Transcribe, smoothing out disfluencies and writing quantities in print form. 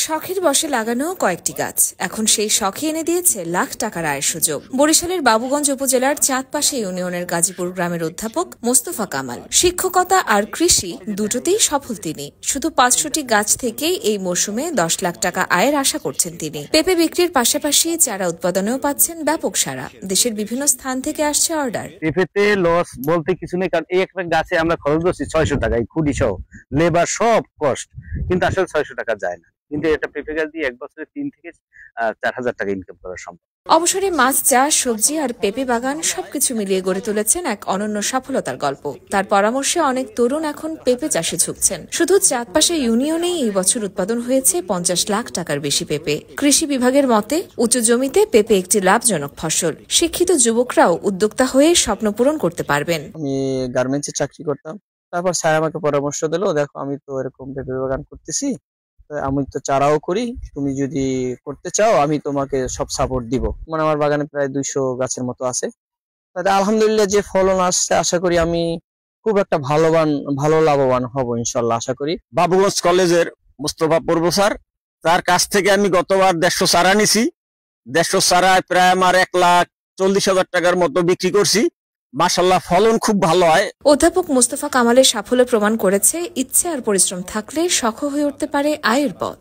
শখের বশে লাগানো কয়েকটি গাছ এখন সেই শখে এনে দিয়েছে লাখ টাকার আয়ের সুযোগ। বরিশালের বাবুগঞ্জ উপজেলার চাঁদপাশা ইউনিয়নের গাজীপুর গ্রামের অধ্যাপক মোস্তফা কামাল। শিক্ষকতা আর কৃষি দুটোতেই সফল তিনি। শুধু 500টি গাছ থেকেই এই মৌসুমে 10 লাখ টাকা আয়ের আশা করছেন তিনি। পেঁপে বিক্রির পাশাপাশি চারা উৎপাদনেও পাচ্ছেন ব্যাপক সাড়া। দেশের বিভিন্ন স্থান থেকে আসছে অর্ডার। পেঁপেতে লস বলতে কিছু নেই, কারণ এই একটা গাছে আমরা খরচ করছি 600 টাকা, এই খুঁটি সহ লেবার সব কষ্ট, কিন্তু আসলে 600 টাকা যায় না। কিন্তু এটা পেঁপে গাছ দিয়ে এক বছরে 3 থেকে 4,000 টাকা ইনকাম করা সম্ভব। অবসরে মাছ চাষ, সবজি আর পেঁপে বাগান সবকিছু মিলিয়ে গড়ে তুলেছেন এক অনন্য সফলতার গল্প। তার পরামর্শে অনেক তরুণ এখন পেঁপে চাষে ঝুঁকছেন। শুধু চাঁদপাশা ইউনিয়নেই এই বছর উৎপাদন হয়েছে 50 লাখ টাকার বেশি পেঁপে। কৃষি বিভাগের মতে উঁচু জমিতে পেঁপে একটি লাভজনক ফসল। শিক্ষিত যুবকরাও উদ্যোক্তা হয়ে স্বপ্ন পূরণ করতে পারবেন। আমি গার্মেন্টসে চাকরি করতাম, তারপর স্যার আমাকে পরামর্শ দিল, দেখো আমি তো এরকম পেঁপে বাগান করতেছি, আমি তো চারাও করি, তুমি যদি করতে চাও আমি তোমাকে সব সাপোর্ট দিব। মানে আমার বাগানে প্রায় 200 গাছের মতো আছে। তাতে আলহামদুলিল্লাহ যে ফলন আসছে, আশা করি আমি খুব একটা ভালো লাভবান হব ইনশাল্লাহ, আশা করি। বাবুগঞ্জ কলেজের মোস্তফা পূর্ব স্যার, তার কাছ থেকে আমি গতবার 150 চারা নিছি। 150 চারায় প্রায় আমার 1,40,000 টাকার মতো বিক্রি করছি। মাশাআল্লাহ ফলন খুব ভালো হয়। অধ্যাপক মোস্তফা কামালের সাফল্য প্রমাণ করেছে ইচ্ছে আর পরিশ্রম থাকলে শখ হয়ে উঠতে পারে আয়ের পথ।